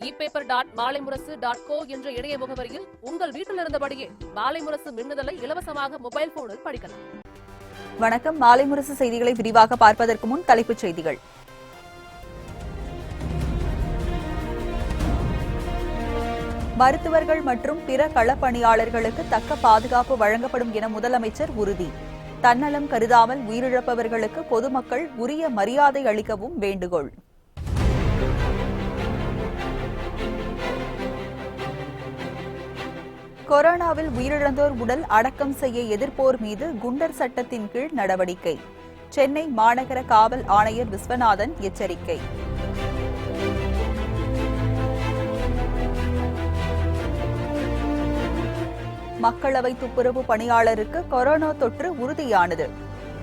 epaper.maalaimurasu.co என்ற இணைய முகவரியில் உங்கள் வீட்டில் இருந்தபடியே மாலை முரசு மின்னுதலை இலவசமாக மொபைல் போனில் படிக்கலாம். வணக்கம். மாலை முரசு செய்திகளை விரிவாக பார்ப்பதற்கு முன் தலைப்புச் செய்திகள். மருத்துவர்கள் மற்றும் பிற களப்பணியாளர்களுக்கு தக்க பாதுகாப்பு வழங்கப்படும் என முதலமைச்சர் உறுதி. தன்னலம் கருதாமல் உயிரிழப்பவர்களுக்கு பொதுமக்கள் உரிய மரியாதை அளிக்கவும் வேண்டுகோள். கொரோனாவில் உயிரிழந்தோர் உடல் அடக்கம் செய்ய எதிர்ப்போர் மீது குண்டர் சட்டத்தின் கீழ் நடவடிக்கை. சென்னை மாநகர காவல் ஆணையர் விஸ்வநாதன் எச்சரிக்கை. மக்களவை துப்புரவு பணியாளருக்கு கொரோனா தொற்று உறுதியானது.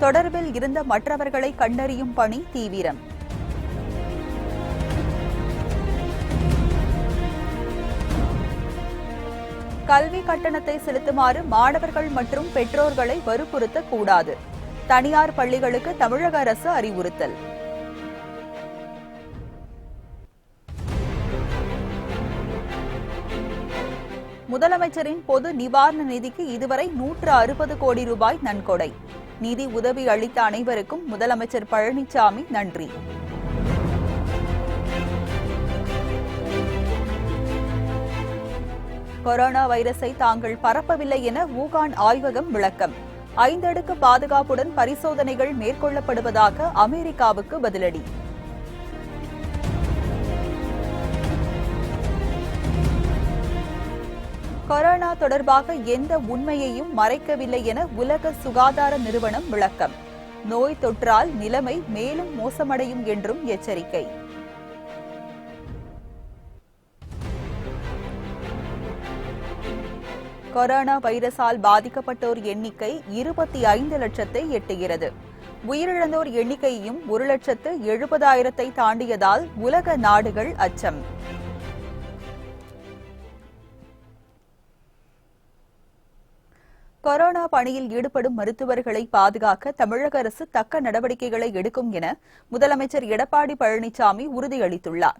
தொடர்பில் இருந்த மற்றவர்களை கண்டறியும் பணி தீவிரம். கல்வி கட்டணத்தை செலுத்துமாறு மாணவர்கள் மற்றும் பெற்றோர்களை வற்புறுத்தக்கூடாது. தனியார் பள்ளிகளுக்கு தமிழக அரசு அறிவுறுத்தல். முதலமைச்சரின் பொது நிவாரண நிதிக்கு இதுவரை 160 கோடி ரூபாய் நன்கொடை. நிதி உதவி அளித்த அனைவருக்கும் முதலமைச்சர் பழனிசாமி நன்றி. கொரோனா வைரஸை தாங்கள் பரப்பவில்லை என வூகான் ஆய்வகம் விளக்கம். 5 அடுக்கு பாதுகாப்புடன் பரிசோதனைகள் மேற்கொள்ளப்படுவதாக அமெரிக்காவுக்கு பதிலடி. கொரோனா தொடர்பாக எந்த உண்மையையும் மறைக்கவில்லை என உலக சுகாதார நிறுவனம் விளக்கம். நோய் தொற்றால் நிலைமை மேலும் மோசமடையும் என்றும் எச்சரிக்கை. கொரோனா வைரஸால் பாதிக்கப்பட்டோர் எண்ணிக்கை 25 லட்சத்தை எட்டுகிறது. உயிரிழந்தோர் எண்ணிக்கையும் 1,70,000 தாண்டியதால் உலக நாடுகள் அச்சம். கொரோனா பணியில் ஈடுபடும் மருத்துவர்களை பாதுகாக்க தமிழக அரசு தக்க நடவடிக்கைகளை எடுக்கும் என முதலமைச்சர் எடப்பாடி பழனிசாமி உறுதியளித்துள்ளார்.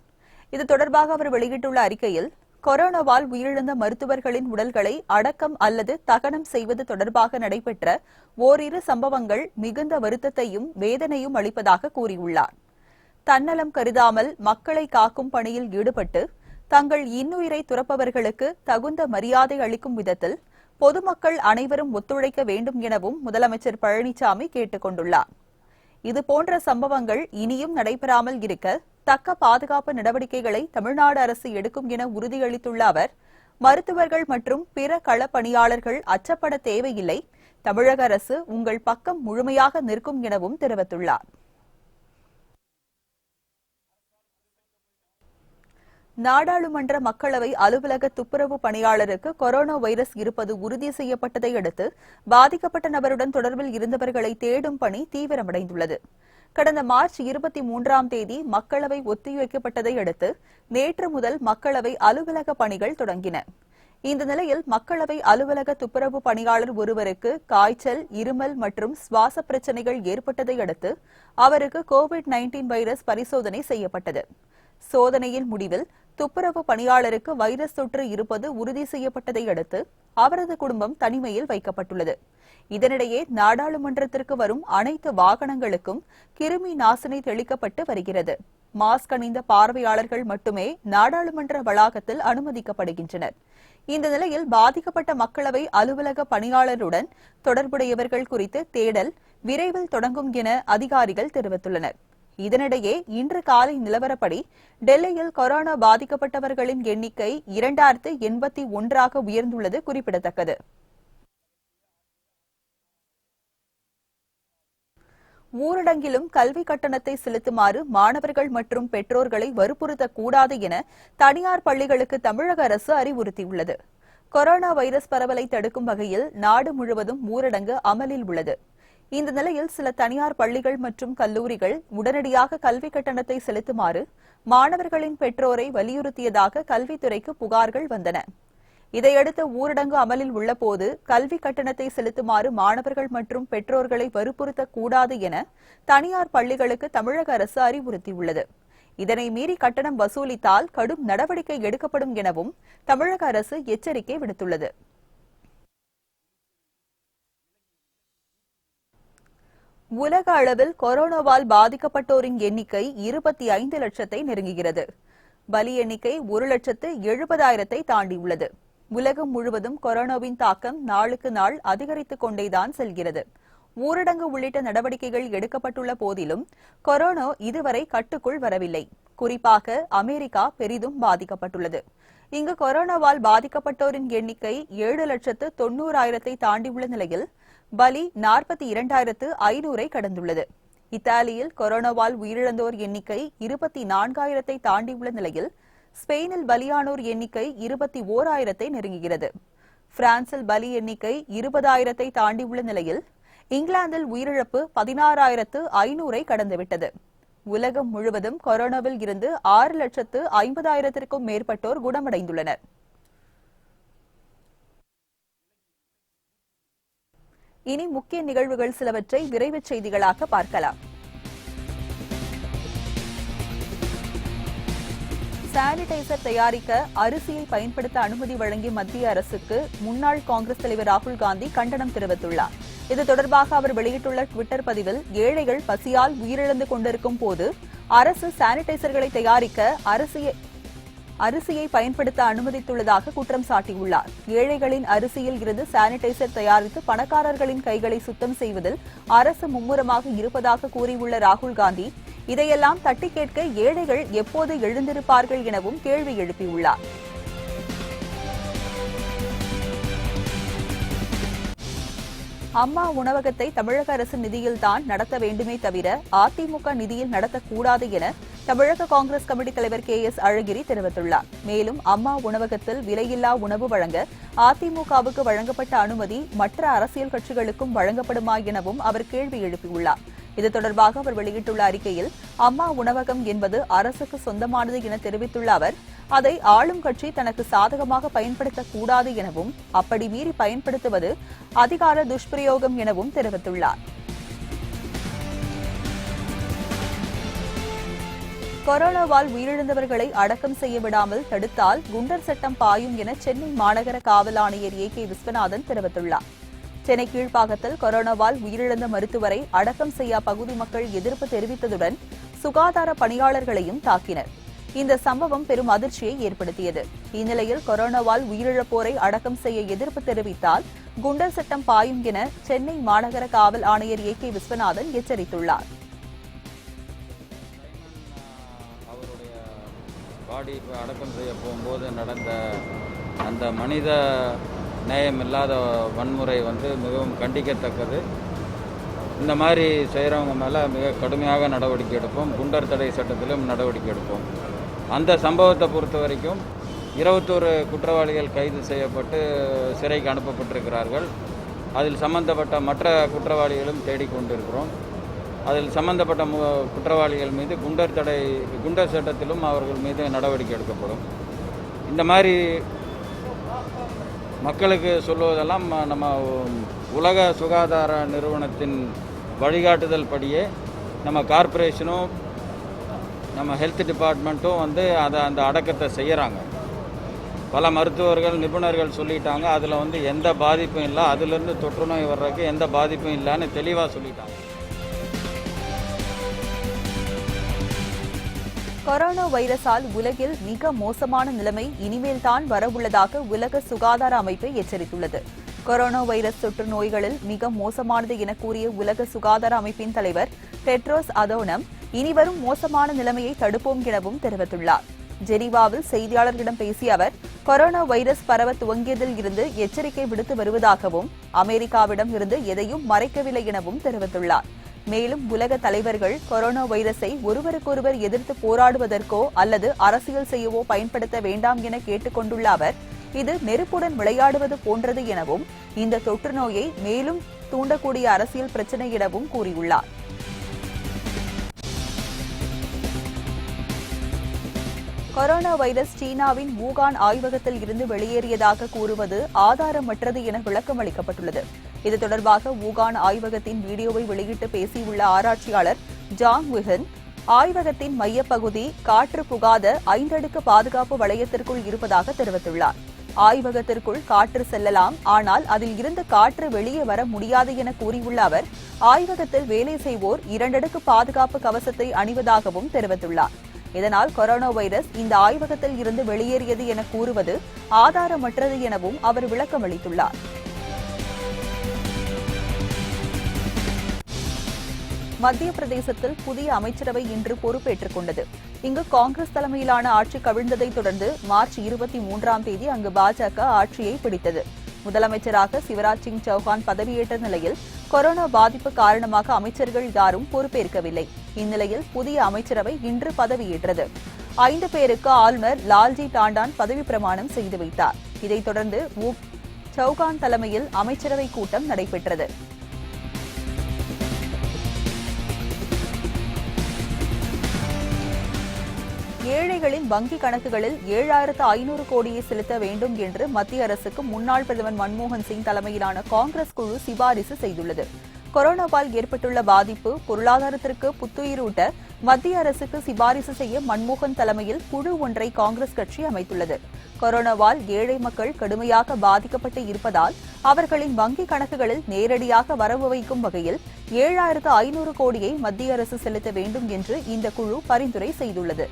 இது தொடர்பாக அவர் வெளியிட்டுள்ள அறிக்கையில், கொரோனாவால் உயிரிழந்த மருத்துவர்களின் உடல்களை அடக்கம் அல்லது தகனம் செய்வது தொடர்பாக நடைபெற்ற ஓரிரு சம்பவங்கள் மிகுந்த வருத்தத்தையும் வேதனையும் அளிப்பதாக கூறியுள்ளார். தன்னலம் கருதாமல் மக்களை காக்கும் பணியில் ஈடுபட்டு தங்கள் இன்னுயிரை துறப்பவர்களுக்கு தகுந்த மரியாதை அளிக்கும் விதத்தில் பொதுமக்கள் அனைவரும் ஒத்துழைக்க வேண்டும் எனவும் முதலமைச்சர் பழனிசாமி கேட்டுக் கொண்டுள்ளார். இதுபோன்ற சம்பவங்கள் இனியும் நடைபெறாமல் இருக்க தக்க பாதுகாப்பு நடவடிக்கைகளை தமிழ்நாடு அரசு எடுக்கும் என உறுதியளித்துள்ள அவர், மருத்துவர்கள் மற்றும் பிற களப்பணியாளர்கள் அச்சப்பட தேவையில்லை, தமிழக அரசு உங்கள் பக்கம் முழுமையாக நிற்கும் எனவும் தெரிவித்துள்ளார். நாடாளுமன்ற மக்களவை அலுவலக துப்புரவு பணியாளருக்கு கொரோனா வைரஸ் இருப்பது உறுதி செய்யப்பட்டதை அடுத்து பாதிக்கப்பட்ட நபருடன் தொடர்பில் இருந்தவர்களை தேடும் பணி தீவிரமடைந்துள்ளது. கடந்த மார்ச் 23ஆம் தேதி மக்களவை ஒத்திவைக்கப்பட்டதை அடுத்து நேற்று முதல் மக்களவை அலுவலக பணிகள் தொடங்கின. இந்த நிலையில் மக்களவை அலுவலக துப்புரவு பணியாளர் ஒருவருக்கு காய்ச்சல், இருமல் மற்றும் சுவாச பிரச்சினைகள் ஏற்பட்டதை அடுத்து அவருக்கு கோவிட்-19 வைரஸ் பரிசோதனை செய்யப்பட்டது. சோதனையின் முடிவில் துப்புரவு பணியாளருக்கு வைரஸ் தொற்று இருப்பது உறுதி செய்யப்பட்டதை அடுத்து அவரது குடும்பம் தனிமையில் வைக்கப்பட்டுள்ளது. இதனிடையே நாடாளுமன்றத்திற்கு வரும் அனைத்து வாகனங்களுக்கும் கிருமி நாசினி தெளிக்கப்பட்டு வருகிறது. மாஸ்க் அணிந்த பார்வையாளர்கள் மட்டுமே நாடாளுமன்ற வளாகத்தில் அனுமதிக்கப்படுகின்றனர். இந்த நிலையில் பாதிக்கப்பட்ட மக்களவை அலுவலக பணியாளருடன் தொடர்புடையவர்கள் குறித்து தேடல் விரைவில் தொடங்கும் என அதிகாரிகள் தெரிவித்துள்ளனர். இதனிடையே இன்று காலை நிலவரப்படி டெல்லியில் கொரோனா பாதிக்கப்பட்டவர்களின் எண்ணிக்கை 2081 உயர்ந்துள்ளது குறிப்பிடத்தக்கது. ஊரடங்கிலும் கல்வி கட்டணத்தை செலுத்துமாறு மாணவர்கள் மற்றும் பெற்றோர்களை வற்புறுத்தக்கூடாது என தனியார் பள்ளிகளுக்கு தமிழக அரசு அறிவுறுத்தியுள்ளது. கொரோனா வைரஸ் பரவலை தடுக்கும் வகையில் நாடு முழுவதும் ஊரடங்கு அமலில் உள்ளது. இந்த நிலையில் சில தனியார் பள்ளிகள் மற்றும் கல்லூரிகள் உடனடியாக கல்வி கட்டணத்தை செலுத்துமாறு மாணவர்களின் பெற்றோரை வலியுறுத்தியதாக கல்வித்துறைக்கு புகார்கள் வந்தன. இதையடுத்து ஊரடங்கு அமலில் உள்ளபோது கல்வி கட்டணத்தை செலுத்துமாறு மாணவர்கள் மற்றும் பெற்றோர்களை வற்புறுத்தக்கூடாது என தனியார் பள்ளிகளுக்கு தமிழக அரசு அறிவுறுத்தியுள்ளது. இதனை மீறி கட்டணம் வசூலித்தால் கடும் நடவடிக்கை எடுக்கப்படும் எனவும் தமிழக அரசு எச்சரிக்கை விடுத்துள்ளது. உலக அளவில் கொரோனாவால் பாதிக்கப்பட்டோரின் எண்ணிக்கை 25 லட்சத்தை நெருங்குகிறது. பலி எண்ணிக்கை 1,70,000 தாண்டியுள்ளது. உலகம் முழுவதும் கொரோனாவின் தாக்கம் நாளுக்கு நாள் அதிகரித்துக் கொண்டேதான் செல்கிறது. ஊரடங்கு உள்ளிட்ட நடவடிக்கைகள் எடுக்கப்பட்டுள்ள போதிலும் கொரோனா இதுவரை கட்டுக்குள் வரவில்லை. குறிப்பாக அமெரிக்கா பெரிதும் பாதிக்கப்பட்டுள்ளது. இங்கு கொரோனாவால் பாதிக்கப்பட்டோரின் எண்ணிக்கை 7,90,000 தாண்டியுள்ள நிலையில் பலி 42,500 கடந்துள்ளது. இத்தாலியில் கொரோனாவால் உயிரிழந்தோர் எண்ணிக்கை 24,000 தாண்டியுள்ள நிலையில் ஸ்பெயினில் பலியானோர் எண்ணிக்கை 21,000 நெருங்குகிறது. பிரான்சில் பலி எண்ணிக்கை 20,000 தாண்டியுள்ள நிலையில் இங்கிலாந்தில் உயிரிழப்பு 16,500 கடந்துவிட்டது. உலகம் முழுவதும் கொரோனாவில் இருந்து 6,50,000 மேற்பட்டோர் குணமடைந்துள்ளனர். இனி முக்கிய நிகழ்வுகள் சிலவற்றை விரைவுச் செய்திகளாக பார்க்கலாம். சானிடைசர் தயாரிக்க அரிசியை பயன்படுத்த அனுமதி வழங்கிய மத்திய அரசுக்கு முன்னாள் காங்கிரஸ் தலைவர் ராகுல் காந்தி கண்டனம் தெரிவித்துள்ளார். இது தொடர்பாக அவர் வெளியிட்டுள்ள டுவிட்டர் பதிவில், ஏழைகள் பசியால் உயிரிழந்து கொண்டிருக்கும் போது அரசு சானிடைசர்களை தயாரிக்க அரிசியை பயன்படுத்த அனுமதித்துள்ளதாக குற்றம் சாட்டியுள்ளார். ஏழைகளின் அரிசியில் இருந்து சானிடைசர் தயாரித்து பணக்காரர்களின் கைகளை சுத்தம் செய்வதில் அரசு மும்முரமாக இருப்பதாக கூறியுள்ள ராகுல் காந்தி, இதையெல்லாம் தட்டி கேட்க ஏழைகள் எப்போது எழுந்திருப்பார்கள் எனவும் கேள்வி எழுப்பியுள்ளார். அம்மா உணவகத்தை தமிழக அரசு நிதியில்தான் நடத்த வேண்டுமே தவிர அதிமுக நிதியில் நடத்தக்கூடாது என தமிழக காங்கிரஸ் கமிட்டி தலைவர் KS அழகிரி தெரிவித்துள்ளார். மேலும் அம்மா உணவகத்தில் விலையில்லா உணவு வழங்க அதிமுகவுக்கு வழங்கப்பட்ட அனுமதி மற்ற அரசியல் கட்சிகளுக்கும் வழங்கப்படுமா எனவும் அவர் கேள்வி எழுப்பியுள்ளார். இது தொடர்பாக அவர் வெளியிட்டுள்ள அறிக்கையில், அம்மா உணவகம் என்பது அரசுக்கு சொந்தமானது என தெரிவித்துள்ள அவர், அதை ஆளும் கட்சி தனக்கு சாதகமாக பயன்படுத்தக்கூடாது எனவும் அப்படி மீறி பயன்படுத்துவது அதிகார துஷ்பிரயோகம் எனவும் தெரிவித்துள்ளார். கொரோனாவால் உயிரிழந்தவர்களை அடக்கம் செய்ய விடாமல் தடுத்தால் குண்டர் சட்டம் பாயும் என சென்னை மாநகர காவல் ஆணையர் AK விஸ்வநாதன் தெரிவித்துள்ளார். சென்னை கீழ்ப்பாக்கத்தில் கொரோனாவால் உயிரிழந்த மருத்துவரை அடக்கம் செய்ய பகுதி மக்கள் எதிர்ப்பு தெரிவித்ததுடன் சுகாதார பணியாளர்களையும் தாக்கினர். இந்த சம்பவம் பெரும் அதிர்ச்சியை ஏற்படுத்தியது. இந்நிலையில் கொரோனாவால் உயிரிழப்போரை அடக்கம் செய்ய எதிர்ப்பு தெரிவித்தால் குண்டர் சட்டம் பாயும் என சென்னை மாநகர காவல் ஆணையர் AK விஸ்வநாதன் எச்சரித்துள்ளார். பாடி அடக்கம் செய்ய போகும்போது நடந்த அந்த மனித நேயமில்லாத வன்முறை மிகவும் கண்டிக்கத்தக்கது. இந்த மாதிரி செய்கிறவங்க மேலே மிக கடுமையாக நடவடிக்கை எடுப்போம். குண்டர் தடை சட்டத்திலும் நடவடிக்கை எடுப்போம். அந்த சம்பவத்தை பொறுத்த வரைக்கும் 21 குற்றவாளிகள் கைது செய்யப்பட்டு சிறைக்கு அனுப்பப்பட்டிருக்கிறார்கள். அதில் சம்பந்தப்பட்ட மற்ற குற்றவாளிகளும் தேடிக்கொண்டிருக்கிறோம். அதில் சம்பந்தப்பட்ட குற்றவாளிகள் மீது குண்டர் சட்டத்திலும் அவர்கள் மீது நடவடிக்கை எடுக்கப்படும். இந்த மாதிரி மக்களுக்கு சொல்லுவதெல்லாம் நம்ம உலக சுகாதார நிறுவனத்தின் வழிகாட்டுதல் படியே நம்ம கார்ப்பரேஷனும் நம்ம ஹெல்த் டிபார்ட்மெண்ட்டும் அந்த அடக்கத்தை செய்கிறாங்க. பல மருத்துவர்கள் நிபுணர்கள் சொல்லிட்டாங்க. அதில் எந்த பாதிப்பும் இல்லை, அதிலிருந்து தொற்று நோய் வர்றதுக்கு எந்த பாதிப்பும் இல்லைன்னு தெளிவாக சொல்லிட்டாங்க. கொரோனா வைரஸால் உலகில் மிக மோசமான நிலைமை இனிமேல் தான் வரவுள்ளதாக உலக சுகாதார அமைப்பு எச்சரித்துள்ளது. கொரோனா வைரஸ் தொற்று நோய்களில் மிக மோசமானது என கூறிய உலக சுகாதார அமைப்பின் தலைவர் டெட்ரோஸ் அதோனம், இனிவரும் மோசமான நிலைமையை தடுப்போம் எனவும் தெரிவித்துள்ளார். ஜெனீவாவில் செய்தியாளர்களிடம் பேசிய அவர், கொரோனா வைரஸ் பரவ துவங்கியதில் இருந்து எச்சரிக்கை விடுத்து வருவதாகவும் அமெரிக்காவிடம் இருந்து எதையும் மறைக்கவில்லை எனவும் தெரிவித்துள்ளார். மேலும் உலக தலைவர்கள் கொரோனா வைரஸை ஒருவருக்கொருவர் எதிர்த்து போராடுவதற்கோ அல்லது அரசியல் செய்யவோ பயன்படுத்த வேண்டாம் என கேட்டுக் கொண்டுள்ள அவர், இது நெருப்புடன் விளையாடுவது போன்றது எனவும் இந்த தொற்று நோயை மேலும் தூண்டக்கூடிய அரசியல் பிரச்சினை எனவும் கூறியுள்ளார். கொரோனா வைரஸ் சீனாவின் வூகான் ஆய்வகத்தில் இருந்து வெளியேறியதாக கூறுவது ஆதாரமற்றது என விளக்கம் அளிக்கப்பட்டுள்ளது. இது தொடர்பாக வூகான் ஆய்வகத்தின் வீடியோவை வெளியிட்டு பேசியுள்ள ஆராய்ச்சியாளர் ஜாங் விஹன், ஆய்வகத்தின் மையப்பகுதி காற்று புகாத 5 அடுக்கு பாதுகாப்பு வளையத்திற்குள் இருப்பதாக தெரிவித்துள்ளார். ஆய்வகத்திற்குள் காற்று செல்லலாம், ஆனால் அதில் இருந்து காற்று வெளியே வர முடியாது என கூறியுள்ள அவர், ஆய்வகத்தில் வேலை செய்வோர் 2 அடுக்கு பாதுகாப்பு கவசத்தை அணிவதாகவும் தெரிவித்துள்ளார். இதனால் கொரோனா வைரஸ் இந்த ஆய்வகத்தில் இருந்து வெளியேறியது என கூறுவது ஆதாரமற்றது எனவும் அவர் விளக்கம் அளித்துள்ளார். மத்திய பிரதேசத்தில் புதிய அமைச்சரவை இன்று பொறுப்பேற்றுக் கொண்டது. இங்கு காங்கிரஸ் தலைமையிலான ஆட்சி கவிழ்ந்ததைத் தொடர்ந்து மார்ச் 23ஆம் தேதி அங்கு பாஜக ஆட்சியை பிடித்தது. முதலமைச்சராக சிவராஜ் சிங் சௌஹான் பதவியேற்ற நிலையில் கொரோனா பாதிப்பு காரணமாக அமைச்சர்கள் யாரும் பொறுப்பேற்கவில்லை. இந்நிலையில் புதிய அமைச்சரவை இன்று பதவியேற்றது. 5 பேருக்கு ஆளுநர் லால்ஜி டாண்டான் பதவி பிரமாணம் செய்து வைத்தார். இதைத் தொடர்ந்து சௌஹான் தலைமையில் அமைச்சரவை கூட்டம் நடைபெற்றது. ஏழைகளின் வங்கிக் கணக்குகளில் 7500 கோடியை செலுத்த வேண்டும் என்று மத்திய அரசுக்கு முன்னாள் பிரதமர் மன்மோகன் சிங் தலைமையிலான காங்கிரஸ் குழு சிபாரிசு செய்துள்ளது. கொரோனாவால் ஏற்பட்டுள்ள பாதிப்பு பொருளாதாரத்திற்கு புத்துயிரூட்ட மத்திய அரசுக்கு சிபாரிசு செய்ய மன்மோகன் தலைமையில் குழு ஒன்றை காங்கிரஸ் கட்சி அமைத்துள்ளது. கொரோனாவால் ஏழை மக்கள் கடுமையாக பாதிக்கப்பட்டு இருப்பதால் அவர்களின் வங்கிக் கணக்குகளில் நேரடியாக வரவு வைக்கும் வகையில் 7500 கோடியை மத்திய அரசு செலுத்த வேண்டும் என்று இந்த குழு பரிந்துரை செய்துள்ளது.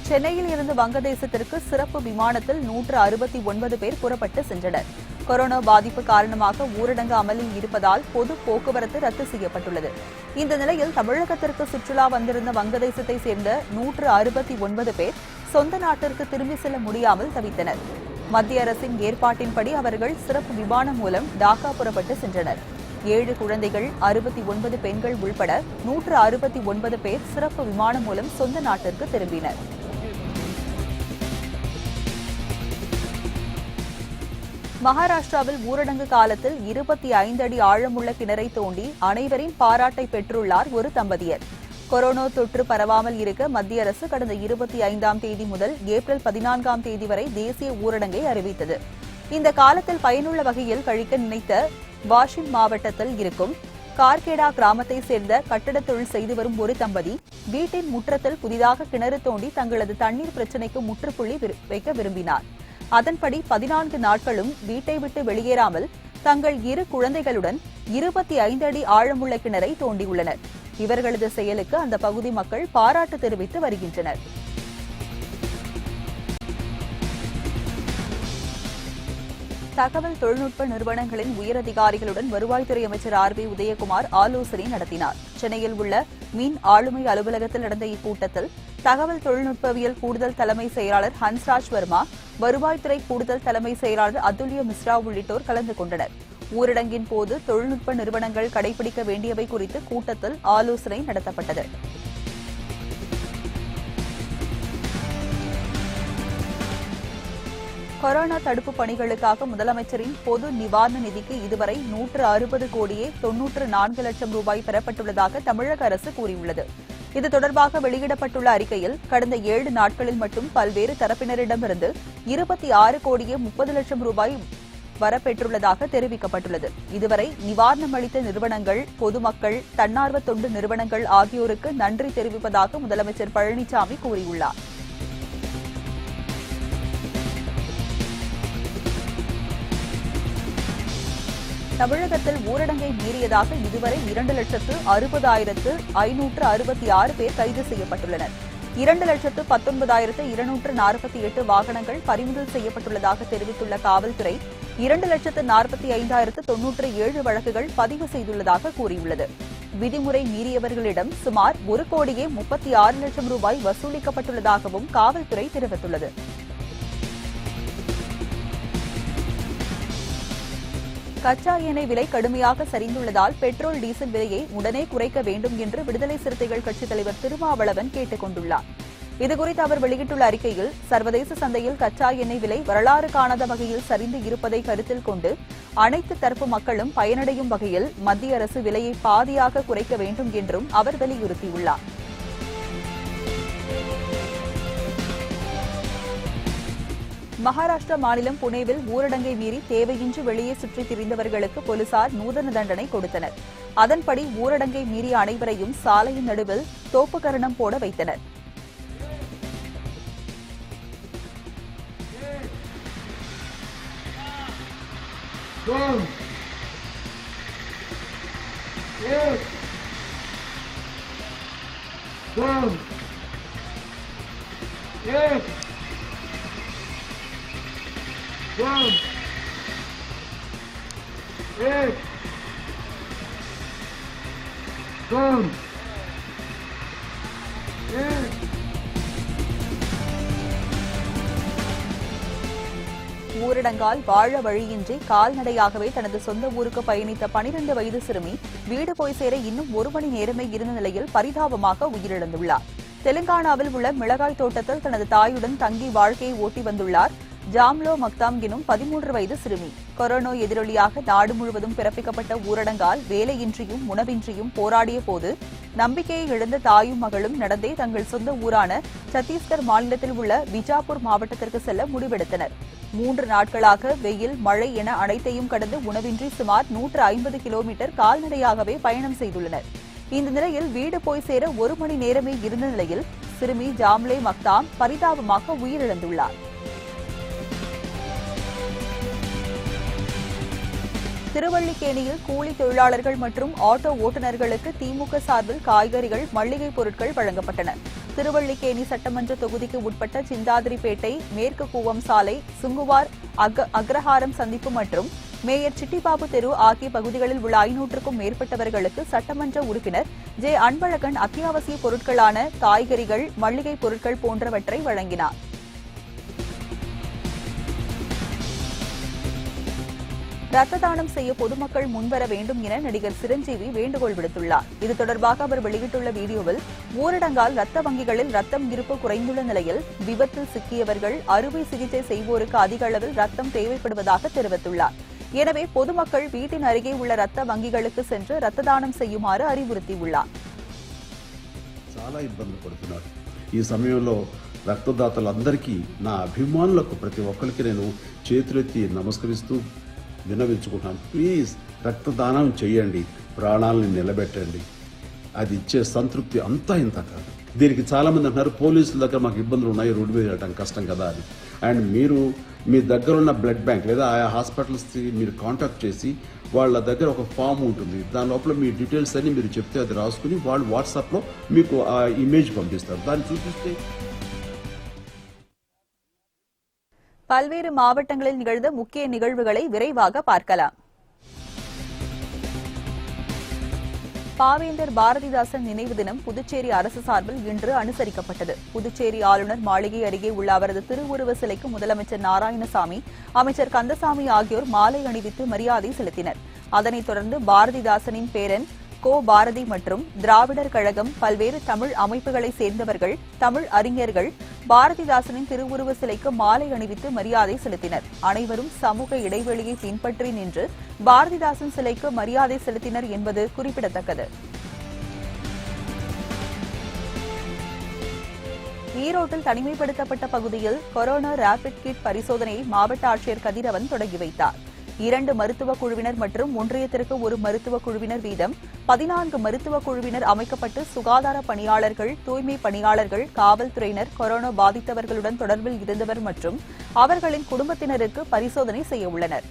சென்னையில் இருந்து வங்கதேசத்திற்கு சிறப்பு விமானத்தில் 169 பேர் புறப்பட்டு சென்றனர். கொரோனா பாதிப்பு காரணமாக ஊரடங்கு அமலில் இருப்பதால் பொது போக்குவரத்து ரத்து செய்யப்பட்டுள்ளது. இந்த நிலையில் தமிழகத்திற்கு சுற்றுலா வந்திருந்த வங்கதேசத்தை சேர்ந்த 169 பேர் சொந்த நாட்டிற்கு திரும்பி செல்ல முடியாமல் தவித்தனர். மத்திய அரசின் ஏற்பாட்டின்படி அவர்கள் சிறப்பு விமானம் மூலம் டாக்கா புறப்பட்டு சென்றனர். 7 குழந்தைகள், 69 பெண்கள் உள்பட 169 பேர் சிறப்பு விமானம் மூலம் சொந்த நாட்டிற்கு திரும்பினர். மகாராஷ்டிராவில் ஊரடங்கு காலத்தில் 25 அடி ஆழமுள்ள கிணறை தோண்டி அனைவரின் பாராட்டை பெற்றுள்ளார் ஒரு தம்பதியர். கொரோனா தொற்று பரவாமல் இருக்க மத்திய அரசு கடந்த 25ஆம் தேதி முதல் ஏப்ரல் 14ஆம் தேதி வரை தேசிய ஊரடங்கை அறிவித்தது. இந்த காலத்தில் பயனுள்ள வகையில் கழிக்க நினைத்த வாஷிம் மாவட்டத்தில் இருக்கும் கார்கேடா கிராமத்தை சேர்ந்த கட்டடத் தொழில் செய்து வரும் ஒரு தம்பதி வீட்டின் முற்றத்தில் புதிதாக கிணறு தோண்டி தங்களது தண்ணீர் பிரச்சினைக்கு முற்றுப்புள்ளி வைக்க விரும்பினார். அதன்படி 14 நாட்களும் வீட்டை விட்டு வெளியேறாமல் தங்கள் 2 குழந்தைகளுடன் 25 அடி ஆழமுள்ள கிணறை தோண்டியுள்ளனர். இவர்களது செயலுக்கு அந்த பகுதி மக்கள் பாராட்டு தெரிவித்து வருகின்றனர். தகவல் தொழில்நுட்ப நிறுவனங்களின் உயரதிகாரிகளுடன் வருவாய்த்துறை அமைச்சர் RB உதயகுமார் ஆலோசனை நடத்தினார். சென்னையில் உள்ள மின் ஆளுமை அலுவலகத்தில் நடந்த இக்கூட்டத்தில் தகவல் தொழில்நுட்பவியல் கூடுதல் தலைமை செயலாளர் ஹன்ஸ்ராஜ் வர்மா, வருவாய்த்துறை கூடுதல் தலைமை செயலாளர் அதுல்ய மிஸ்ரா உள்ளிட்டோர் கலந்து கொண்டனர். ஊரடங்கின் போது தொழில்நுட்ப நிறுவனங்கள் கடைபிடிக்க வேண்டியவை குறித்து கூட்டத்தில் ஆலோசனை நடத்தப்பட்டது. கொரோனா தடுப்பு பணிகளுக்காக முதலமைச்சரின் பொது நிவாரண நிதிக்கு இதுவரை 160 கோடியே 94 லட்சம் ரூபாய் பெறப்பட்டுள்ளதாக தமிழக அரசு கூறியுள்ளது. இது தொடர்பாக வெளியிடப்பட்டுள்ள அறிக்கையில் கடந்த 7 நாட்களில் மட்டும் பல்வேறு தரப்பினரிடமிருந்து 26 கோடியே 30 லட்சம் ரூபாய் வரப்பெற்றுள்ளதாக தெரிவிக்கப்பட்டுள்ளது. இதுவரை நிவாரணம் அளித்த நிறுவனங்கள், பொதுமக்கள், தன்னார்வ தொண்டு நிறுவனங்கள் ஆகியோருக்கு நன்றி தெரிவிப்பதாக முதலமைச்சர் பழனிசாமி கூறியுள்ளார். தமிழகத்தில் ஊரடங்கை மீறியதாக இதுவரை 2,60,566 பேர் கைது செய்யப்பட்டுள்ளனர். 2,19,248 வாகனங்கள் பறிமுதல் செய்யப்பட்டுள்ளதாக தெரிவித்துள்ள காவல்துறை 2,45,097 வழக்குகள் பதிவு செய்துள்ளதாக கூறியுள்ளது. விதிமுறை மீறியவர்களிடம் சுமார் 1 கோடியே 36 லட்சம் ரூபாய் வசூலிக்கப்பட்டுள்ளதாகவும் காவல்துறை தெரிவித்துள்ளது. கச்சா எண்ணெய் விலை கடுமையாக சரிந்துள்ளதால் பெட்ரோல், டீசல் விலையை உடனே குறைக்க வேண்டும் என்று விடுதலை சிறுத்தைகள் கட்சித் தலைவர் திருமாவளவன் கேட்டுக் கொண்டுள்ளார். இதுகுறித்து அவர் வெளியிட்டுள்ள அறிக்கையில், சர்வதேச சந்தையில் கச்சா எண்ணெய் விலை வரலாறு காணாத வகையில் சரிந்து இருப்பதை கருத்தில் கொண்டு அனைத்து தரப்பு மக்களும் பயனடையும் வகையில் மத்திய அரசு விலையை பாதியாக குறைக்க வேண்டும் என்றும் அவர் வலியுறுத்தியுள்ளார். மகாராஷ்டிரா மாநிலம் புனேவில் ஊரடங்கை மீறி தேவையின்றி வெளியே சுற்றித் திரிந்தவர்களுக்கு போலீசார் நூதன தண்டனை கொடுத்தனர். அதன்படி ஊரடங்கை மீறிய அனைவரையும் சாலையின் நடுவில் தோப்புக்கரணம் போட வைத்தனர். ஊரடங்கால் வாழ வழியின்றி கால்நடையாகவே தனது சொந்த ஊருக்கு பயணித்த 12 வயது சிறுமி வீடு போய் சேர இன்னும் 1 மணி நேரமே இருந்த நிலையில் பரிதாபமாக உயிரிழந்துள்ளார். தெலுங்கானாவில் உள்ள மிளகாய் தோட்டத்தில் தனது தாயுடன் தங்கி வாழ்க்கையை ஓட்டி வந்துள்ளார் ஜாம்லோ மக்தாம் எனும் 13 வயது சிறுமி. கொரோனா எதிரொலியாக நாடு முழுவதும் பிறப்பிக்கப்பட்ட ஊரடங்கால் வேலையின்றியும் உணவின்றியும் போராடிய போது நம்பிக்கையை இழந்த தாயும் மகளும் நடந்தே தங்கள் சொந்த ஊரான சத்தீஸ்கர் மாநிலத்தில் உள்ள பிஜாப்பூர் மாவட்டத்திற்கு செல்ல முடிவெடுத்தனர். 3 நாட்களாக வெயில், மழை என அனைத்தையும் கடந்து உணவின்றி சுமார் 150 கிலோமீட்டர் கால்நடையாகவே பயணம் செய்துள்ளனர். இந்த நிலையில் வீடு போய் சேர 1 மணி நேரமே இருந்த நிலையில் சிறுமி ஜாம்லே மக்தாம் பரிதாபமாக உயிரிழந்துள்ளார். திருவல்லிக்கேணியில் கூலி தொழிலாளர்கள் மற்றும் ஆட்டோ ஓட்டுநர்களுக்கு திமுக சார்பில் காய்கறிகள், மளிகை பொருட்கள் வழங்கப்பட்டன. திருவல்லிக்கேணி சட்டமன்ற தொகுதிக்கு உட்பட்ட சிந்தாதிரிப்பேட்டை, மேற்கு கூவம் சாலை, சுங்குவார், அக்ரஹாரம் சந்திப்பு மற்றும் மேயர் சிட்டிபாபு தெரு ஆகிய பகுதிகளில் உள்ள 500க்கும் மேற்பட்டவர்களுக்கு சட்டமன்ற உறுப்பினர் ஜே அன்பழகன் அத்தியாவசிய பொருட்களான காய்கறிகள், மளிகை பொருட்கள் போன்றவற்றை வழங்கினார். ரத்த தானம் செய்ய பொதுமக்கள் முன்வர வேண்டும் என நடிகர் சிரஞ்சீவி வேண்டுகோள் விடுத்துள்ளார். இது தொடர்பாக அவர் வெளியிட்டுள்ள வீடியோவில் ஊரடங்கால் ரத்த வங்கிகளில் ரத்தம் இருப்பு குறைந்துள்ள நிலையில் விபத்தில் சிக்கியவர்கள், அறுவை சிகிச்சை செய்வோருக்கு அதிக அளவில் ரத்தம் தேவைப்படுவதாக தெரிவித்துள்ளார். எனவே பொதுமக்கள் வீட்டின் அருகே உள்ள ரத்த வங்கிகளுக்கு சென்று ரத்த தானம் செய்யுமாறு அறிவுறுத்தியுள்ளார். చాలా ఇబ్బంది పడుతున్నారు. ఈ సమయంలో రక్తదాతలందరికీ నా అభిమానులకు ప్రతి ఒక్కరికి నేను చేతులెత్తి నమస్కరిస్తూ విన్నవించుకుంటాను. ప్లీజ్ రక్తదానం చేయండి, ప్రాణాలను నిలబెట్టండి. అది ఇచ్చే సంతృప్తి అంతా ఇంత కాదు. దీనికి చాలా మంది అంటున్నారు పోలీసుల దగ్గర మాకు ఇబ్బందులు ఉన్నాయి, రోడ్డు మీద వెళ్ళడం కష్టం కదా అని. అండ్ మీరు మీ దగ్గర ఉన్న బ్లడ్ బ్యాంక్ లేదా ఆయా హాస్పిటల్స్ మీరు కాంటాక్ట్ చేసి వాళ్ళ దగ్గర ఒక ఫామ్ ఉంటుంది, దాని లోపల మీ డీటెయిల్స్ అన్ని మీరు చెప్తే అది రాసుకుని వాళ్ళు వాట్సాప్లో మీకు ఆ ఇమేజ్ పంపిస్తారు. దాన్ని చూపిస్తే பல்வேறு மாவட்டங்களில் நிகழ்ந்த முக்கிய நிகழ்வுகளை விரைவாக பார்க்கலாம். பாவேந்தர் பாரதிதாசன் நினைவு தினம் புதுச்சேரி அரசு சார்பில் இன்று அனுசரிக்கப்பட்டது. புதுச்சேரி ஆளுநர் மாளிகை அருகே உள்ள அவரது திருவுருவ சிலைக்கு முதலமைச்சர் நாராயணசாமி, அமைச்சர் கந்தசாமி ஆகியோர் மாலை அணிவித்து மரியாதை செலுத்தினர். அதனைத் தொடர்ந்து பாரதிதாசனின் பேரன் கோ பாரதி மற்றும் திராவிடர் கழகம், பல்வேறு தமிழ் அமைப்புகளை சேர்ந்தவர்கள், தமிழ் அறிஞர்கள் பாரதிதாசனின் திருவுருவ சிலைக்கு மாலை அணிவித்து மரியாதை செலுத்தினர். அனைவரும் சமூக இடைவெளியை பின்பற்றி நின்று பாரதிதாசன் சிலைக்கு மரியாதை செலுத்தினர் என்பது குறிப்பிடத்தக்கது. ஈரோட்டில் தனிமைப்படுத்தப்பட்ட பகுதியில் கொரோனா ரேபிட் கிட் பரிசோதனையை மாவட்ட ஆட்சியர் கதிரவன் தொடங்கி வைத்தார். 2 மருத்துவக் குழுவினர் மற்றும் ஒன்றியத்திற்கு 1 மருத்துவக் குழுவினர் வீதம் 14 மருத்துவக் குழுவினர் அமைக்கப்பட்டு சுகாதார பணியாளர்கள், தூய்மை பணியாளர்கள், காவல்துறையினர், கொரோனா பாதித்தவர்களுடன் தொடர்பில் இருந்தவர் மற்றும் அவர்களின் குடும்பத்தினருக்கு பரிசோதனை செய்ய உள்ளனர்.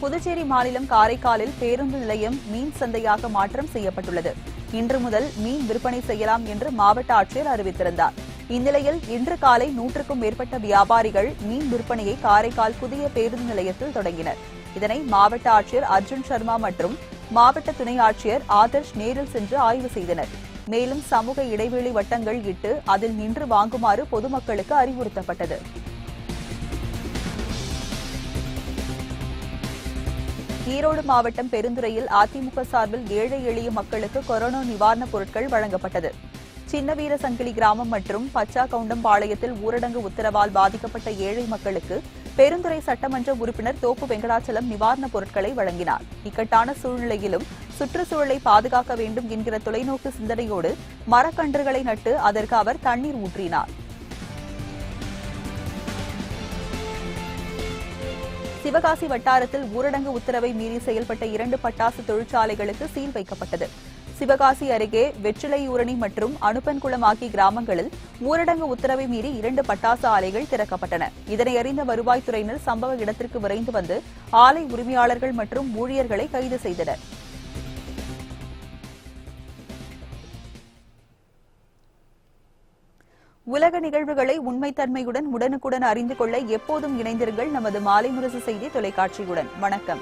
புதுச்சேரி மாநிலம் காரைக்காலில் பேருந்து நிலையம் மீன் சந்தையாக மாற்றம் செய்யப்பட்டுள்ளது. இன்று முதல் மீன் விற்பனை செய்யலாம் என்று மாவட்ட ஆட்சியர் அறிவித்திருந்தார். இந்நிலையில் இன்று காலை 100க்கும் மேற்பட்ட வியாபாரிகள் மீன் விற்பனையை காரைக்கால் புதிய பேருந்து நிலையத்தில் தொடங்கினர். இதனை மாவட்ட ஆட்சியர் அர்ஜுன் சர்மா மற்றும் மாவட்ட துணை ஆட்சியர் ஆதர்ஷ் நேரில் சென்று ஆய்வு செய்தனர். மேலும் சமூக இடைவெளி வட்டங்கள் இட்டு அதில் நின்று வாங்குமாறு பொதுமக்களுக்கு அறிவுறுத்தப்பட்டது. ஈரோடு மாவட்டம் பெருந்துறையில் அதிமுக சார்பில் ஏழை எளிய மக்களுக்கு கொரோனா நிவாரணப் பொருட்கள் வழங்கப்பட்டது. சின்னவீர சங்கிலி கிராமம் மற்றும் பச்சாகவுண்டம்பாளையத்தில் ஊரடங்கு உத்தரவால் பாதிக்கப்பட்ட ஏழை மக்களுக்கு பெருந்துறை சட்டமன்ற உறுப்பினர் தோப்பு வெங்கடாச்சலம் நிவாரணப் பொருட்களை வழங்கினார். இக்கட்டான சூழ்நிலையிலும் சுற்றுச்சூழலை பாதுகாக்க வேண்டும் என்கிற தொலைநோக்கு சிந்தனையோடு மரக்கன்றுகளை நட்டு அதற்கு அவர் தண்ணீர் ஊற்றினார். சிவகாசி வட்டாரத்தில் ஊரடங்கு உத்தரவை மீறி செயல்பட்ட 2 பட்டாசு தொழிற்சாலைகளுக்கு சீல் வைக்கப்பட்டது. சிவகாசி அருகே வெற்றிலையூரணி மற்றும் அனுப்பன்குளம் ஆகிய கிராமங்களில் ஊரடங்கு உத்தரவை மீறி 2 பட்டாசு ஆலைகள் திறக்கப்பட்டன. இதனை அறிந்த வருவாய்த்துறையினர் சம்பவ இடத்திற்கு விரைந்து வந்து ஆலை உரிமையாளர்கள் மற்றும் ஊழியர்களை கைது செய்தனர். உலக நிகழ்வுகளை உண்மைத்தன்மையுடன் உடனுக்குடன் அறிந்து கொள்ள எப்போதும் இணைந்திருங்கள் நமது மாலை முரசு செய்தி தொலைக்காட்சியுடன். வணக்கம்.